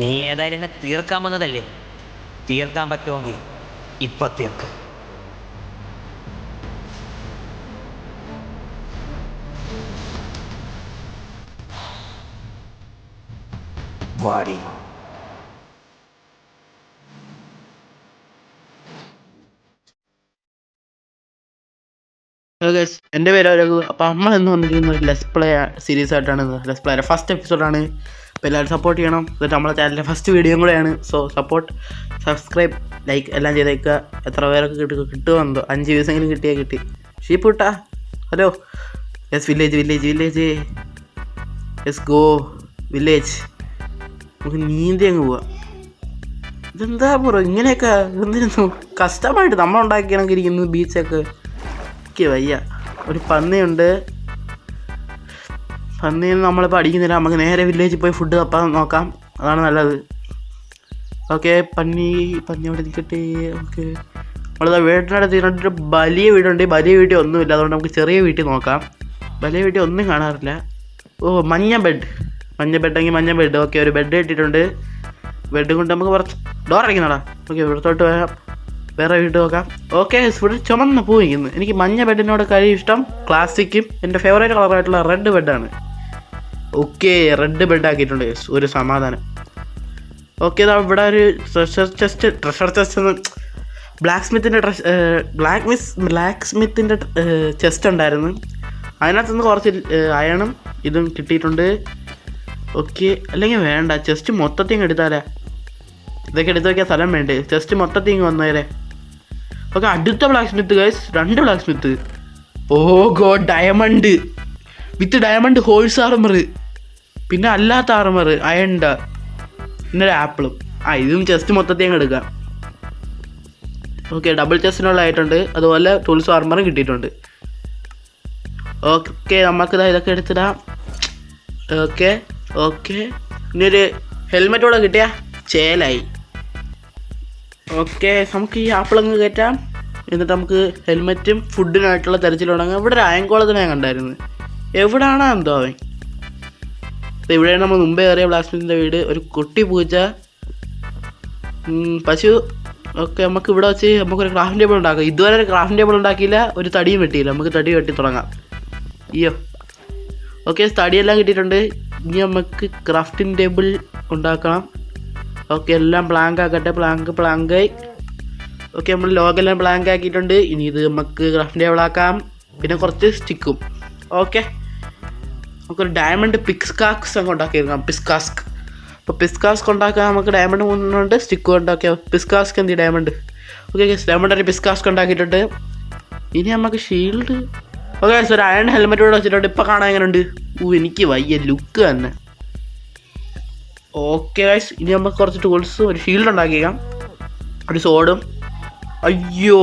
നീ ഏതായാലും എന്നെ തീർക്കാൻ വന്നതല്ലേ, തീർക്കാൻ പറ്റുമെങ്കിൽ ഇപ്പൊ തീർക്ക്. വാടി. എൻ്റെ പേര് രഘു. അപ്പോൾ നമ്മൾ എന്ന് വന്നിരിക്കുന്നത് ലെസ് പ്ലേ സീരീസ് ആയിട്ടാണ്. ലെസ് പ്ലേയുടെ ഫസ്റ്റ് എപ്പിസോഡാണ്. അപ്പോൾ എല്ലാവരും സപ്പോർട്ട് ചെയ്യണം. എന്നിട്ട് നമ്മളെ ചാനലിലെ ഫസ്റ്റ് വീഡിയോയും കൂടെയാണ്. സോ സപ്പോർട്ട്, സബ്സ്ക്രൈബ്, ലൈക്ക് എല്ലാം ചെയ്തേക്കുക. എത്ര പേരൊക്കെ കിട്ടുമെന്തോ 5 വ്യൂസെങ്കിലും കിട്ടി. ഷീപ്പ് കിട്ടാ. Hello. Yes, village. Yes, go village. നമുക്ക് നീന്തി അങ്ങ് പോവാം. ഇതെന്താ ബ്രോ ഇങ്ങനെയൊക്കെ? എന്തിനു കഷ്ടമായിട്ട് നമ്മളുണ്ടാക്കിയാണെങ്കിൽ ഇരിക്കുന്നു ബീച്ചൊക്കെ. വയ്യ. ഒരു പന്നിയുണ്ട്. പന്നിയിൽ നമ്മളിപ്പോൾ അടിക്കുന്നില്ല. നമുക്ക് നേരെ വില്ലേജിൽ പോയി ഫുഡ് തപ്പാൻ നോക്കാം, അതാണ് നല്ലത്. ഓക്കെ, പന്നി അവിടെ നിൽക്കട്ടെ. ഓക്കെ, നമ്മളിത് വീട്ടിനടുത്ത് ഇരുന്നിട്ട് വലിയ വീടുണ്ട്. വലിയ വീട്ടിൽ ഒന്നുമില്ല, അതുകൊണ്ട് നമുക്ക് ചെറിയ വീട്ടിൽ നോക്കാം. വലിയ വീട്ടിൽ ഒന്നും കാണാറില്ല. ഓ, മഞ്ഞ ബെഡെങ്കിൽ മഞ്ഞ ബെഡ്. ഓക്കെ, ഒരു ബെഡ് ഇട്ടിട്ടുണ്ട്. ബെഡ് കൊണ്ട് നമുക്ക് കുറച്ച് ഡോർ അടയ്ക്കുന്നടാ. ഓക്കെ, ഇവിടത്തോട്ട് വരാം. വേറെ വീട് നോക്കാം. ഓക്കെ, ഇവിടെ ചുമന്ന പൂ നിൽക്കുന്നു. എനിക്ക് മഞ്ഞ ബെഡിനോട് കാര്യം ഇഷ്ടം. ക്ലാസിക്കും എൻ്റെ ഫേവറേറ്റ് കളറായിട്ടുള്ള റെഡ് ബെഡാണ്. ഓക്കെ, റെഡ് ബെഡ് ആക്കിയിട്ടുണ്ട്. ഒരു സമാധാനം. ഓക്കെ, ഇവിടെ ഒരു ട്രഷർ ചെസ്റ്റ് ബ്ലാക്ക് സ്മിത്തിൻ്റെ ചെസ്റ്റ് ഉണ്ടായിരുന്നു. അതിനകത്തുനിന്ന് കുറച്ച് അയണും ഇതും കിട്ടിയിട്ടുണ്ട്. ഓക്കെ, അല്ലെങ്കിൽ വേണ്ട, ചെസ്റ്റ് മൊത്തത്തിൽ എടുത്താലേ. ഇതൊക്കെ എടുത്ത് വയ്ക്കാൻ സ്ഥലം വേണ്ടേ? ചെസ്റ്റ് മൊത്തത്തിൽ വന്നേരെ. ഓക്കെ, അടുത്ത blacksmith guys, 2 blacksmith. Oh god, diamond with diamond holes armour, പിന്നെ അല്ലാത്ത ആർമർ അയണ്ട, പിന്നെ ഒരു ആപ്പിളും. ഇതും ചെസ്റ്റ് മൊത്തത്തിൽ അങ്ങ് എടുക്കാം. ഓക്കെ, ഡബിൾ ചെസ്റ്റിനുള്ള ആയിട്ടുണ്ട്. അതുപോലെ ടൂൾസ് ആർമറും കിട്ടിയിട്ടുണ്ട്. ഓക്കെ, നമുക്കിതാ ഇതൊക്കെ എടുത്തിടാം. ഓക്കെ, ഇനി ഒരു ഹെൽമെറ്റ് കൂടെ കിട്ടിയാ ചേലായി. ഓക്കെ, നമുക്ക് ഈ ആപ്പിളങ്ങ് കയറ്റാം. എന്നിട്ട് നമുക്ക് ഹെൽമെറ്റും ഫുഡിനായിട്ടുള്ള തെരച്ചിൽ തുടങ്ങാം. ഇവിടെ ഒരു അയൻകോളത്തിനെ ഞാൻ കണ്ടായിരുന്നു. എവിടാണോ എന്തോ അവൻ. ഇവിടെയാണ് നമ്മൾ മുമ്പേ കയറിയ ബ്ലാസ്മിൻ്റെ വീട്. ഒരു കുട്ടി പൂച്ച, പശു. ഓക്കെ, നമുക്ക് ഇവിടെ വെച്ച് നമുക്കൊരു ക്രാഫ്റ്റ് ടേബിൾ ഉണ്ടാക്കാം. ഇതുവരെ ഒരു ക്രാഫ്റ്റ് ടേബിൾ ഉണ്ടാക്കിയില്ല, ഒരു തടിയും വെട്ടിയില്ല. നമുക്ക് തടി വെട്ടി തുടങ്ങാം. ഓക്കെ, തടിയെല്ലാം കിട്ടിയിട്ടുണ്ട്. ഇനി നമുക്ക് ക്രാഫ്റ്റിംഗ് ടേബിൾ ഉണ്ടാക്കണം. ഓക്കെ, എല്ലാം ബ്ലാങ്ക് ആക്കട്ടെ. ബ്ലാങ്കായി. ഓക്കെ, നമ്മൾ ലോഗെല്ലാം ബ്ലാങ്ക് ആക്കിയിട്ടുണ്ട്. ഇനി ഇത് നമുക്ക് ക്രാഫ്റ്റ് ടേബിൾ ആക്കാം. പിന്നെ കുറച്ച് സ്റ്റിക്കും. ഓക്കെ, നമുക്കൊരു ഡയമണ്ട് പിസ്കാസ്ക് അങ്ങ് ഉണ്ടാക്കിയെടുക്കാം. അപ്പോൾ പിസ്കാസ്ക് ഉണ്ടാക്കാൻ നമുക്ക് ഡയമണ്ട് 3 സ്റ്റിക്കും ഉണ്ടാക്കിയാൽ പിസ്കാസ്ക് എന്ത് ഡയമണ്ട്. ഓക്കെ, ഡയമണ്ട് ഒരു പിസ്കാസ്ക് ഉണ്ടാക്കിയിട്ടുണ്ട്. ഇനി നമുക്ക് ഷീൽഡ്. ഓക്കെ, ഒരു അയൺ ഹെൽമെറ്റ് കൂടെ വെച്ചിട്ടുണ്ട്. ഇപ്പോൾ കാണാൻ എങ്ങനെയുണ്ട്? എനിക്ക് വയ്യ ലുക്ക് തന്നെ. ഓക്കെ ഗൈസ്, ഇനി നമുക്ക് കുറച്ച് ടൂൾസ്, ഒരു ഷീൽഡ് ഉണ്ടാക്കിയേക്കാം, ഒരു സോഡും. അയ്യോ,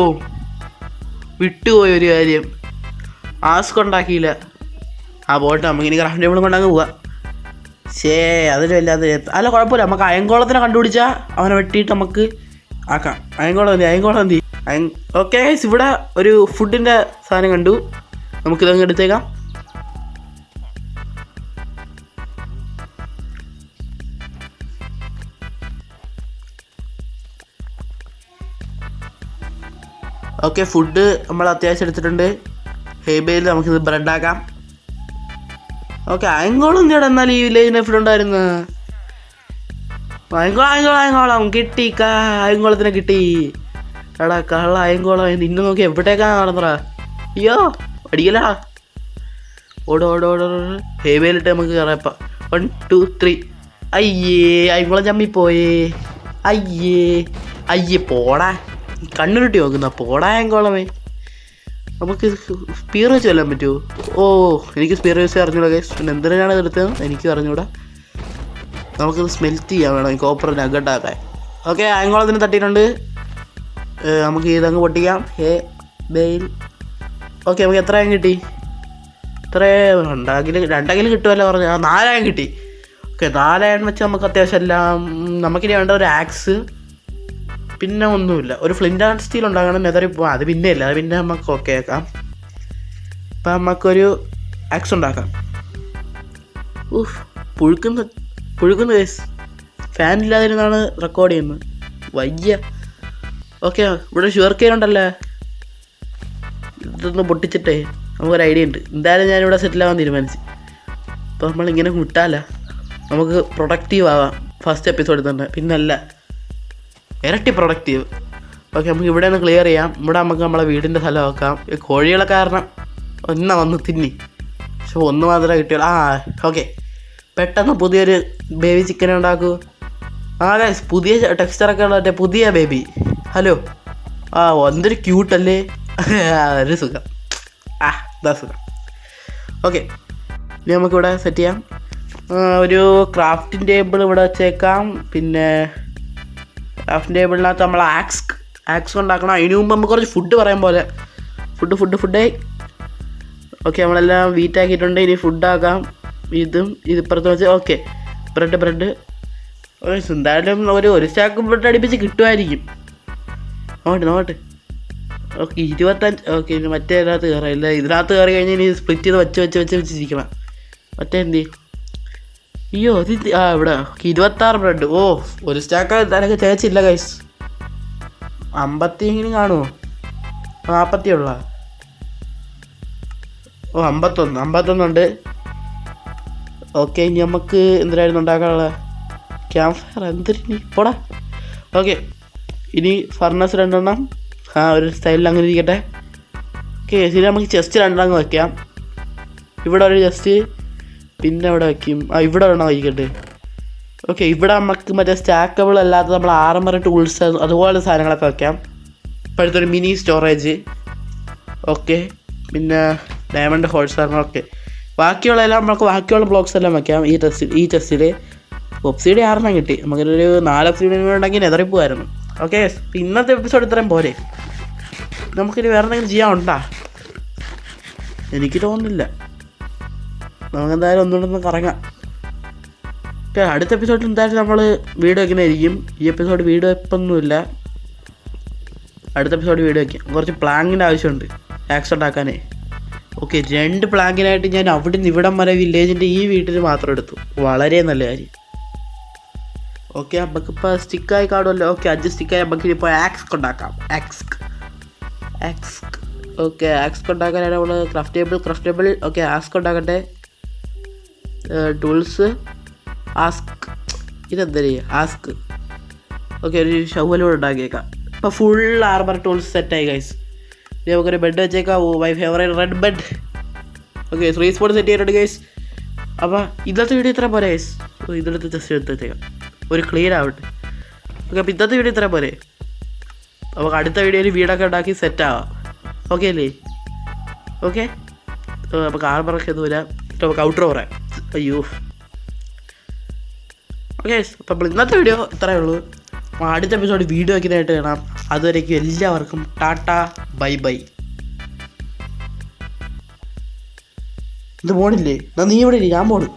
വിട്ടുപോയ ഒരു കാര്യം, ആസ്ക് ഉണ്ടാക്കിയില്ല. പോട്ടെ, നമുക്കിനി ക്രാഫ്റ്റ് ടേബിളും കൊണ്ടങ്ങ് പോവാം. അതൊരു വല്ലാതെ. അല്ല, കുഴപ്പമില്ല. നമുക്ക് അയൻകോളത്തിനെ കണ്ടുപിടിച്ചാൽ അവനെ വെട്ടിയിട്ട് നമുക്ക് ആക്കാം. അയൻകോളം എന്തി. ഓക്കെ ഗൈസ്, ഇവിടെ ഒരു ഫുഡിൻ്റെ സാധനം കണ്ടു. നമുക്കിതങ്ങ് എടുത്തേക്കാം. ഓക്കെ, ഫുഡ് നമ്മൾ അത്യാവശ്യം എടുത്തിട്ടുണ്ട്. ഹേബയിൽ നമുക്കിത് ബ്രെഡാക്കാം. ഓക്കെ, അയങ്കോളം എന്തിനാണ് എന്നാൽ ഈ വില്ലേജിന് ഫുഡ് ഉണ്ടായിരുന്നു. അയങ്കോളം കിട്ടി. അയങ്കോളത്തിനെ കിട്ടി. എടാ കള്ള അയങ്കോളം, നിന്നെ നോക്കി എവിടേക്കാണ് നടന്നടാ. അയ്യോ, അടിക്കലാ. ഓടോ. ഹേബയിലിട്ട് നമുക്ക് കയറാം. 1 2 3. അയങ്കോളം ചമ്മിപ്പോയേ. അയ്യേ പോടാ, കണ്ണുരുട്ടി നോക്കുന്ന പോടാ അയങ്കോളമേ. നമുക്ക് സ്പീർ വെച്ച് കൊല്ലാൻ പറ്റുമോ? എനിക്ക് സ്പീർ വെച്ച് അറിഞ്ഞൂടാ ഗൈസ്. പിന്നെ എന്തിനാണ് എടുത്തത് എനിക്ക് അറിഞ്ഞൂടാ. നമുക്കിത് സ്മെൽറ്റ് ചെയ്യാൻ വേണം, കോപ്പർ നഗട്ടാക്കാൻ. ഓക്കെ, അയങ്കോളത്തിന് തട്ടിയിട്ടുണ്ട്. നമുക്ക് ഇതങ്ങ് പൊട്ടിക്കാം. ഓക്കെ, നമുക്ക് എത്ര അയം കിട്ടി? ഇത്ര 2 കിട്ടുമല്ലോ പറഞ്ഞു. 4 അയം കിട്ടി. ഓക്കെ, 4 അയം വെച്ച് നമുക്ക് അത്യാവശ്യം എല്ലാം. നമുക്കിനി വേണ്ട ഒരു ആക്സ്, പിന്നെ ഒന്നുമില്ല. ഒരു ഫ്ലിൻ്റ് ആൻഡ് സ്റ്റീൽ ഉണ്ടാകണം. അത് പിന്നെ ഇല്ല, അത് പിന്നെ നമുക്ക് ഓക്കെ ആക്കാം. ഇപ്പം നമുക്കൊരു ആക്സ് ഉണ്ടാക്കാം. പുഴുക്കുന്ന കേസ്. ഫാനില്ലാതിരുന്നാണ് റെക്കോർഡ് ചെയ്യുന്നത്. വയ്യ. ഓക്കെ, ഇവിടെ ഷുഗർ കെയിൻ ഉണ്ടല്ലേ, ഇതൊന്ന് പൊട്ടിച്ചിട്ടേ നമുക്കൊരു ഐഡിയ ഉണ്ട്. എന്തായാലും ഞാനിവിടെ സെറ്റിലാവാൻ തീരുമാനിച്ചു. അപ്പോൾ നമ്മളിങ്ങനെ വിട്ടാല നമുക്ക് പ്രൊഡക്റ്റീവ് ആവാം ഫസ്റ്റ് എപ്പിസോഡിൽ തന്നെ, പിന്നല്ല ഇരട്ടി പ്രൊഡക്റ്റീവ്. ഓക്കെ, നമുക്ക് ഇവിടെ ഒന്ന് ക്ലിയർ ചെയ്യാം. ഇവിടെ നമുക്ക് നമ്മളെ വീടിൻ്റെ സ്ഥലം വെക്കാം. ഈ കോഴികളെ കാരണം വന്ന് തിന്നി, പക്ഷെ ഒന്ന് മാത്രമേ കിട്ടിയുള്ളൂ. ഓക്കെ, പെട്ടെന്ന് പുതിയൊരു ബേബി ചിക്കൻ ഉണ്ടാക്കൂ. ഗൈസ്, പുതിയ ടെക്സ്ചറൊക്കെ ഉള്ള മറ്റേ പുതിയ ബേബി. ഹലോ, എന്തൊരു ക്യൂട്ടല്ലേ. ഒരു സുഖം, ഇതാ സുഖം. ഓക്കെ, ഇനി നമുക്കിവിടെ സെറ്റ് ചെയ്യാം. ഒരു ക്രാഫ്റ്റിംഗ് ടേബിൾ ഇവിടെ വെച്ചേക്കാം. പിന്നെ ക്രാഫ്റ്റിംഗ് ടേബിളിനകത്ത് നമ്മൾ ആക്സ് ഉണ്ടാക്കണം. അതിന് മുമ്പ് നമുക്ക് കുറച്ച് ഫുഡ് പറയാൻ പോലെ ഫുഡ്. ഓക്കെ, നമ്മളെല്ലാം വീറ്റാക്കിയിട്ടുണ്ട്. ഇനി ഫുഡാക്കാം. ഇതിപ്പുറത്ത് വെച്ച്. Okay, bread. എന്തായാലും ഒരു സ്റ്റാക്ക് ബ്രെഡ് അടുപ്പിച്ച് കിട്ടുമായിരിക്കും. നോട്ട്. ഓക്കെ, 25. ഓക്കെ, ഇനി മറ്റേ ഇതിനകത്ത് കയറാം. ഇല്ല, ഇതിനകത്ത് കയറി കഴിഞ്ഞാൽ ഇനി സ്പ്ലിറ്റ് ചെയ്ത് വെച്ചിരിക്കണം. മറ്റേ എന്ത് അയ്യോ ഇത് ഇവിടെ 26 ബ്രെഡ്. ഒരു സ്റ്റാക്ക് തനക്ക് ചേച്ചില്ല ഗൈസ്. 50 കാണുമോ? 40 ഉള്ള 51 ഉണ്ട്. ഓക്കെ, ഇനി നമുക്ക് എന്തായിരുന്നു ഉണ്ടാക്കാനുള്ള ക്യാമ്പ് ഫയർ എന്തിനി പോടാ. ഓക്കെ, ഇനി ഫർണസ് 2 എണ്ണം ഒരു സ്റ്റൈലിൽ അങ്ങനെ ഇരിക്കട്ടെ. ഓക്കെ, ശരി, നമുക്ക് ചെസ്റ്റ് 2 അങ്ങ് വയ്ക്കാം. ഇവിടെ ഒരു ചെസ്റ്റ്, പിന്നെ ഇവിടെ വയ്ക്കും. ഇവിടെ വേണം വയ്ക്കട്ടെ. ഓക്കെ, ഇവിടെ നമുക്ക് മറ്റേ സ്റ്റാക്കബിൾ അല്ലാത്ത നമ്മൾ ആർമർ ടൂൾസ് അതുപോലെ സാധനങ്ങളൊക്കെ വയ്ക്കാം. ഇപ്പോഴത്തെ ഒരു മിനി സ്റ്റോറേജ്. ഓക്കെ, പിന്നെ ഡയമണ്ട് ഹോൾസ്. ഓക്കെ, ബാക്കിയുള്ളതെല്ലാം നമുക്ക് ബാക്കിയുള്ള ബ്ലോക്സ് എല്ലാം വയ്ക്കാം ഈ ടെസ്റ്റിൽ. ഒബ്സിഡി 6 കിട്ടി. നമുക്കൊരു 4 ഒബ്സിഡി ഉണ്ടെങ്കിൽ നെതറി പോകുമായിരുന്നു. ഓക്കെ, ഇന്നത്തെ എപ്പിസോഡ് ഇത്രയും പോരെ. നമുക്കിനി വേറെ എന്തെങ്കിലും ചെയ്യാനുണ്ടോ? എനിക്ക് തോന്നുന്നില്ല. നമുക്കെന്തായാലും ഒന്നുകൂടെ കറങ്ങാം. ഓക്കെ, അടുത്ത എപ്പിസോഡിൽ എന്തായാലും നമ്മൾ വീഡിയോ വയ്ക്കുന്നതായിരിക്കും. ഈ എപ്പിസോഡ് വീഡിയോ വെപ്പൊന്നുമില്ല. അടുത്ത എപ്പിസോഡ് വീഡിയോ വയ്ക്കാം. കുറച്ച് പ്ലാങ്കിൻ്റെ ആവശ്യമുണ്ട് ആക്സ് ഉണ്ടാക്കാനേ. ഓക്കെ, 2 പ്ലാങ്കിനായിട്ട് ഞാൻ അവിടെ നിന്ന് ഇവിടം വരെ വില്ലേജിൻ്റെ ഈ വീട്ടിൽ മാത്രം എടുത്തു. വളരെ നല്ല കാര്യം. ഓക്കെ, നമുക്കിപ്പോൾ സ്റ്റിക്കായി കാണുമല്ലോ. ഓക്കെ, 5 സ്റ്റിക്കായി നമുക്കിപ്പോൾ ആക്സ് ഉണ്ടാക്കാം. ഓക്കെ, ആക്സ് ഉണ്ടാക്കാനാണ് നമ്മൾ ക്രാഫ്റ്റബിൾ. ഓക്കെ, ആക്സ് ഉണ്ടാക്കട്ടെ. ടൂൾസ് ഇതെന്താ ആസ്ക്. ഓക്കെ, ഒരു ഷവലൂടെ ഉണ്ടാക്കിയേക്കാം. ഇപ്പോൾ ഫുൾ ആർമർ ടൂൾസ് സെറ്റായി ഗൈസ്. ഇനി നമുക്കൊരു ബെഡ് വെച്ചേക്കാം. My favourite red bed. Okay, 3 spot set ചെയ്തിട്ടുണ്ട് ഗൈസ്. അപ്പോൾ ഇന്നത്തെ വീഡിയോ ഇത്ര പോരെ ഗൈസ്. ഇതിനകത്ത് ജസ്റ്റ് എടുത്തേക്കാം, ഒരു ക്ലിയർ ആവട്ടെ. ഓക്കെ, അപ്പോൾ ഇന്നത്തെ വീഡിയോ ഇത്ര പോരെ. നമുക്ക് അടുത്ത വീഡിയോയിൽ വീടൊക്കെ ഉണ്ടാക്കി സെറ്റാവാം. ഓക്കെ അല്ലേ? ഓക്കെ, നമുക്ക് ആർമറൊക്കെ ഒന്നും വരാം. നമുക്ക് ഔട്ട്രോ പറയാം. അയ്യോ, ഓക്കെ, അപ്പോൾ നമ്മൾ ഇന്നത്തെ വീഡിയോ ഇത്രയേ ഉള്ളൂ. അടുത്ത എപ്പിസോഡ് വീഡിയോ വയ്ക്കുന്നതായിട്ട് കാണാം. അതുവരേക്കും എല്ലാവർക്കും ടാറ്റാ ബൈ. ഇത് പോണില്ലേ? നീ ഇവിടെ ഇല്ലേ? ഞാൻ പോണ്.